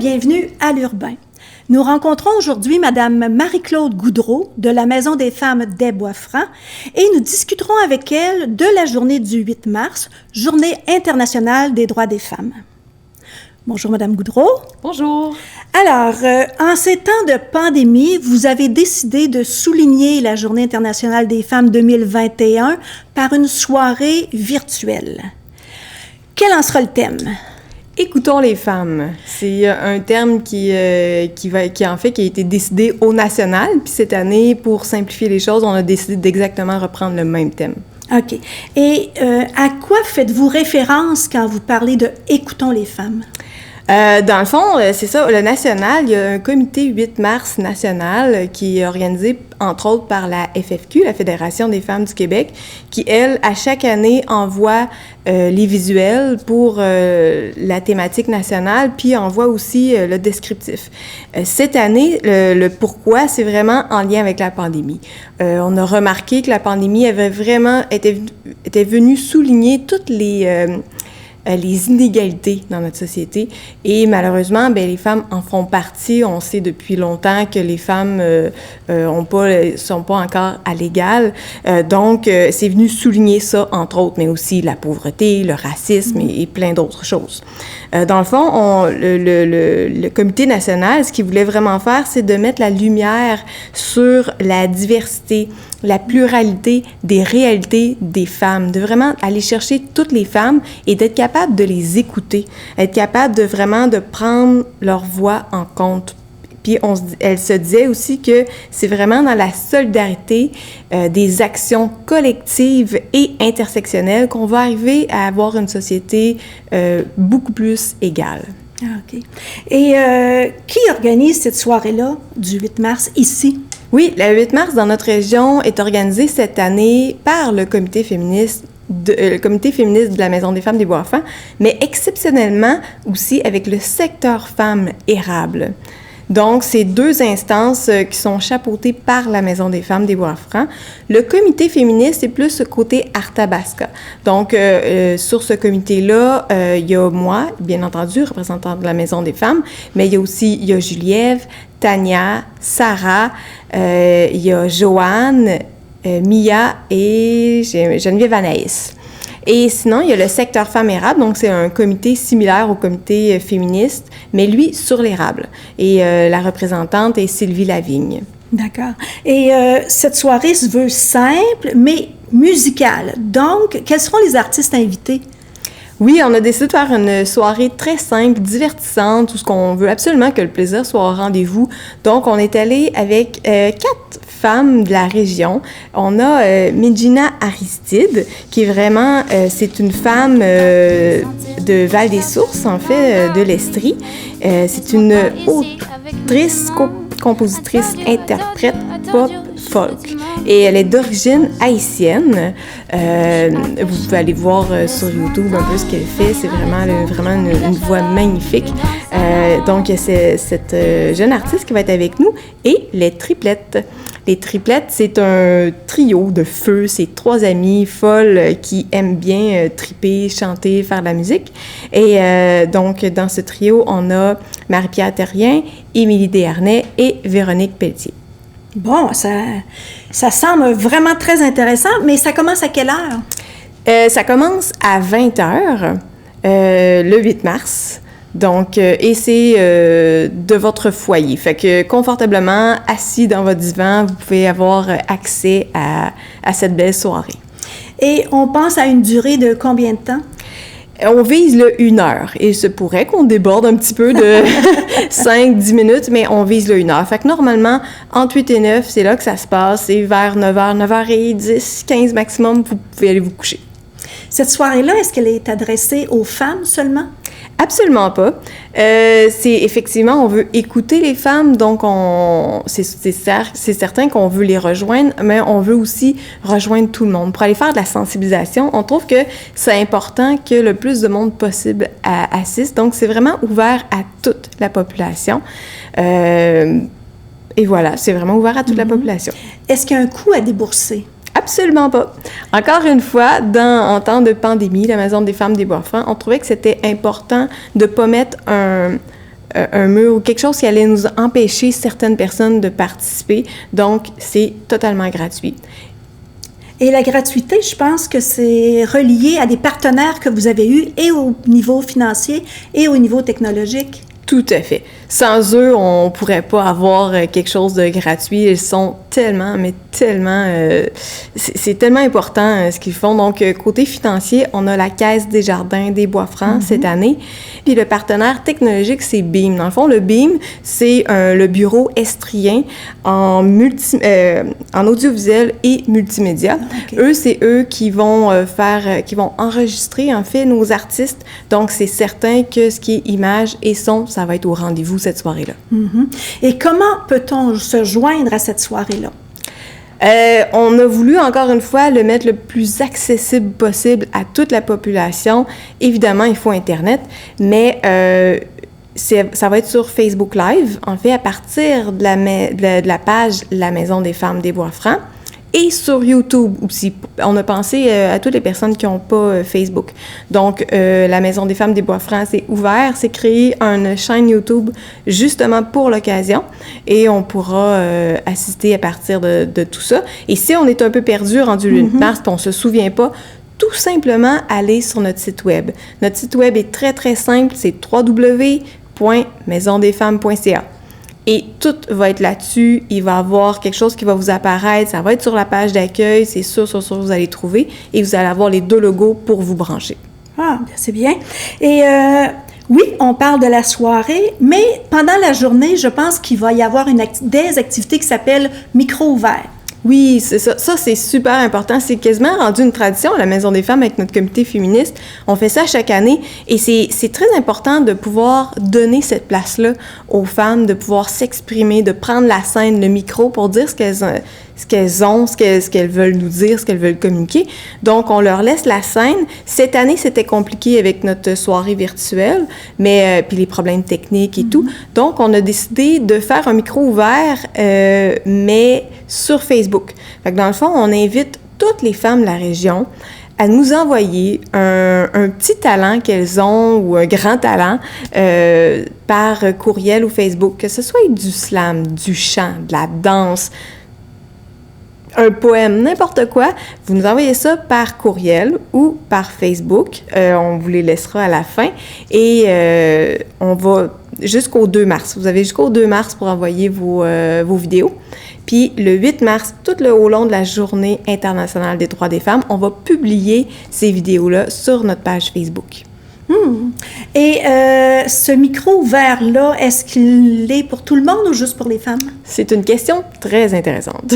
bienvenue à l'Urbain. Nous rencontrons aujourd'hui Madame Marie-Claude Goudreau de la Maison des femmes des Bois-Francs et nous discuterons avec elle de la journée du 8 mars, Journée internationale des droits des femmes. Bonjour Madame Goudreau. Bonjour. Alors, en ces temps de pandémie, vous avez décidé de souligner la Journée internationale des femmes 2021 par une soirée virtuelle. Quel en sera le thème? Écoutons les femmes. C'est un terme qui a été décidé au national. Puis cette année, pour simplifier les choses, on a décidé d'exactement reprendre le même thème. OK. Et à quoi faites-vous référence quand vous parlez de « Écoutons les femmes » ? Dans le fond, c'est ça, le national, il y a un comité 8 mars national qui est organisé, entre autres, par la FFQ, la Fédération des femmes du Québec, qui, elle, à chaque année, envoie les visuels pour la thématique nationale, puis envoie aussi le descriptif. Cette année, le pourquoi, c'est vraiment en lien avec la pandémie. On a remarqué que la pandémie était venue souligner toutes les inégalités dans notre société. Et malheureusement, les femmes en font partie. On sait depuis longtemps que les femmes sont pas encore à l'égal. Donc, c'est venu souligner ça, entre autres, mais aussi la pauvreté, le racisme et plein d'autres choses. Dans le fond, le comité national, ce qu'il voulait vraiment faire, c'est de mettre la lumière sur la diversité, la pluralité des réalités des femmes, de vraiment aller chercher toutes les femmes et d'être capable de les écouter, être capable de vraiment de prendre leur voix en compte. Puis elle se disait aussi que c'est vraiment dans la solidarité des actions collectives et intersectionnelles qu'on va arriver à avoir une société beaucoup plus égale. Ah, OK. Et qui organise cette soirée-là du 8 mars ici? Oui, le 8 mars dans notre région est organisé cette année par le comité féministe de la Maison des femmes des Bois-Francs, mais exceptionnellement aussi avec le secteur femmes érable. Donc, c'est deux instances qui sont chapeautées par la Maison des femmes des Bois-Francs. Le comité féministe, c'est plus ce côté Arthabasca. Donc, sur ce comité-là, il y a moi, bien entendu, représentante de la Maison des femmes, mais il y a Juliève, Tania, Sarah, il y a Joanne, Mia et Geneviève Anaïs. Et sinon, il y a le secteur femmes érable, donc c'est un comité similaire au comité féministe, mais lui, sur l'érable. Et la représentante est Sylvie Lavigne. D'accord. Et cette soirée se veut simple, mais musicale. Donc, quels seront les artistes invités? Oui, on a décidé de faire une soirée très simple, divertissante, où on veut absolument que le plaisir soit au rendez-vous. Donc, on est allé avec 4 femmes de la région. On a Medjina Aristide, qui est vraiment, c'est une femme de Val-des-Sources, en fait, de l'Estrie. C'est une autrice, compositrice, interprète, pop, folk. Et elle est d'origine haïtienne. Vous pouvez aller voir sur YouTube un peu ce qu'elle fait. C'est vraiment une voix magnifique. Donc, c'est cette jeune artiste qui va être avec nous. Et les triplettes. Les triplettes, c'est un trio de feu. C'est 3 amies folles qui aiment bien triper, chanter, faire de la musique. Et donc, dans ce trio, on a Marie-Pierre Terrien, Émilie Desharnais et Véronique Pelletier. Bon, ça semble vraiment très intéressant, mais ça commence à quelle heure? Ça commence à 20h, le 8 mars. Donc, et c'est de votre foyer. Fait que confortablement, assis dans votre divan, vous pouvez avoir accès à cette belle soirée. Et on pense à une durée de combien de temps? On vise le 1 heure. Et il se pourrait qu'on déborde un petit peu de 5-10 minutes, mais on vise le 1 heure. Fait que normalement, entre 8 et 9, c'est là que ça se passe. Et vers 9h, 9h10, 15 maximum, vous pouvez aller vous coucher. Cette soirée-là, est-ce qu'elle est adressée aux femmes seulement? Absolument pas. C'est effectivement, on veut écouter les femmes, donc c'est certain qu'on veut les rejoindre, mais on veut aussi rejoindre tout le monde. Pour aller faire de la sensibilisation, on trouve que c'est important que le plus de monde possible assiste, donc c'est vraiment ouvert à toute la population. Et voilà, c'est vraiment ouvert à toute la population. Est-ce qu'il y a un coût à débourser? Absolument pas. Encore une fois, en temps de pandémie, la Maison des femmes des Bois-Francs, on trouvait que c'était important de ne pas mettre un mur ou quelque chose qui allait nous empêcher certaines personnes de participer. Donc, c'est totalement gratuit. Et la gratuité, je pense que c'est relié à des partenaires que vous avez eus et au niveau financier et au niveau technologique. Tout à fait. Sans eux, on pourrait pas avoir quelque chose de gratuit. Ils sont tellement, mais tellement... c'est tellement important ce qu'ils font. Donc, côté financier, on a la Caisse des Jardins des Bois-Francs cette année. Puis le partenaire technologique, c'est BEAM. Dans le fond, le BEAM, c'est le bureau estrien en audiovisuel et multimédia. Okay. C'est eux qui vont qui vont enregistrer, en fait, nos artistes. Donc, c'est certain que ce qui est image et son, ça va être au rendez-vous cette soirée-là. Et comment peut-on se joindre à cette soirée-là? On a voulu, encore une fois, le mettre le plus accessible possible à toute la population. Évidemment, il faut Internet, mais ça va être sur Facebook Live, en fait, à partir de la page La Maison des femmes des Bois-Francs. Et sur YouTube aussi. On a pensé à toutes les personnes qui n'ont pas Facebook. Donc, la Maison des femmes des Bois-Francs, c'est ouvert. C'est créé une chaîne YouTube justement pour l'occasion. Et on pourra assister à partir de tout ça. Et si on est un peu perdu rendu le 8 mars, puis on ne se souvient pas, tout simplement aller sur notre site web. Notre site web est très, très simple. C'est www.maisondesfemmes.ca. Et tout va être là-dessus. Il va y avoir quelque chose qui va vous apparaître. Ça va être sur la page d'accueil. C'est sûr, vous allez trouver. Et vous allez avoir les 2 logos pour vous brancher. Ah, c'est bien. Et oui, on parle de la soirée, mais pendant la journée, je pense qu'il va y avoir des activités qui s'appellent micro ouvert. Oui, c'est ça. Ça, c'est super important. C'est quasiment rendu une tradition à la Maison des femmes avec notre comité féministe. On fait ça chaque année et c'est très important de pouvoir donner cette place-là aux femmes, de pouvoir s'exprimer, de prendre la scène, le micro pour dire ce qu'elles veulent nous dire, ce qu'elles veulent communiquer. Donc, on leur laisse la scène. Cette année, c'était compliqué avec notre soirée virtuelle, mais puis les problèmes techniques et tout. Donc, on a décidé de faire un micro ouvert, mais sur Facebook. Fait que dans le fond, on invite toutes les femmes de la région à nous envoyer un petit talent qu'elles ont ou un grand talent par courriel ou Facebook, que ce soit du slam, du chant, de la danse, un poème, n'importe quoi, vous nous envoyez ça par courriel ou par Facebook. On vous les laissera à la fin. Et on va jusqu'au 2 mars. Vous avez jusqu'au 2 mars pour envoyer vos vidéos. Puis le 8 mars, au long de la Journée internationale des droits des femmes, on va publier ces vidéos-là sur notre page Facebook. Et ce micro ouvert-là, est-ce qu'il est pour tout le monde ou juste pour les femmes? C'est une question très intéressante.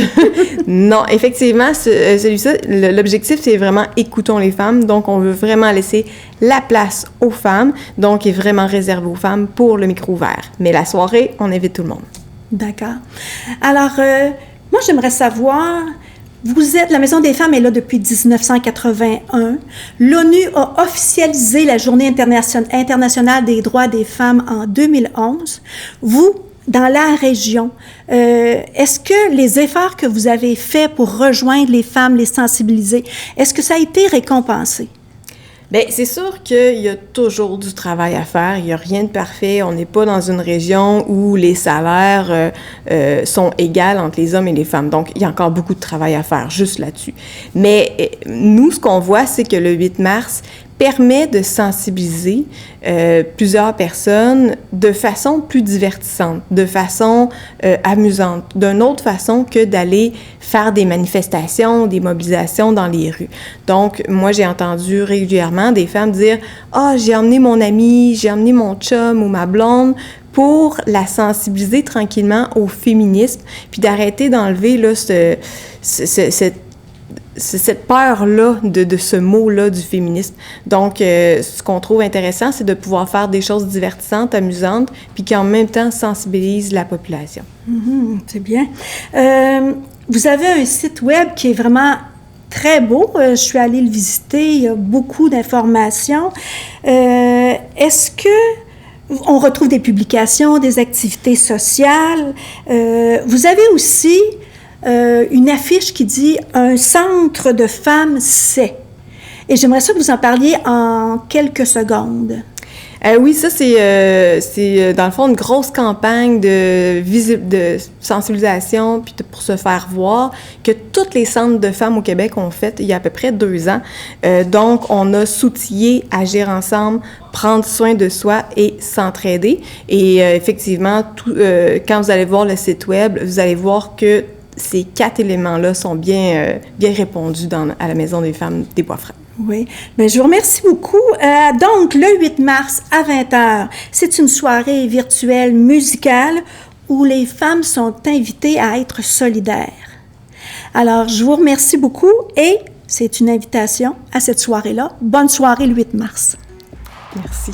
Non, effectivement, celui-ci, l'objectif, c'est vraiment écoutons les femmes. Donc, on veut vraiment laisser la place aux femmes. Donc, il est vraiment réservé aux femmes pour le micro ouvert. Mais la soirée, on invite tout le monde. D'accord. Alors, moi, j'aimerais savoir... La Maison des femmes est là depuis 1981. L'ONU a officialisé la Journée internationale des droits des femmes en 2011. Vous, dans la région, est-ce que les efforts que vous avez faits pour rejoindre les femmes, les sensibiliser, est-ce que ça a été récompensé? Bien, c'est sûr qu'il y a toujours du travail à faire. Il n'y a rien de parfait. On n'est pas dans une région où les salaires sont égaux entre les hommes et les femmes. Donc, il y a encore beaucoup de travail à faire juste là-dessus. Mais nous, ce qu'on voit, c'est que le 8 mars permet de sensibiliser plusieurs personnes de façon plus divertissante, de façon amusante, d'une autre façon que d'aller faire des manifestations, des mobilisations dans les rues. Donc, moi, j'ai entendu régulièrement des femmes dire « Ah, j'ai emmené mon ami, j'ai emmené mon chum ou ma blonde », pour la sensibiliser tranquillement au féminisme, puis d'arrêter d'enlever là, cette peur-là de ce mot-là du féminisme. Donc, ce qu'on trouve intéressant, c'est de pouvoir faire des choses divertissantes, amusantes, puis qui en même temps sensibilisent la population. C'est bien. Vous avez un site web qui est vraiment très beau. Je suis allée le visiter. Il y a beaucoup d'informations. Est-ce que on retrouve des publications, des activités sociales? Vous avez aussi une affiche qui dit « Un centre de femmes c'est ». Et j'aimerais ça que vous en parliez en quelques secondes. Oui, ça, c'est dans le fond une grosse campagne de sensibilisation puis pour se faire voir que tous les centres de femmes au Québec ont fait il y a à peu près 2 ans. Donc, on a s'outillé, agir ensemble, prendre soin de soi et s'entraider. Et effectivement, quand vous allez voir le site web, vous allez voir que ces 4 éléments-là sont bien répondus à la Maison des femmes des Bois-Francs. Oui. Bien, je vous remercie beaucoup. Donc, le 8 mars à 20h, c'est une soirée virtuelle musicale où les femmes sont invitées à être solidaires. Alors, je vous remercie beaucoup et c'est une invitation à cette soirée-là. Bonne soirée le 8 mars. Merci.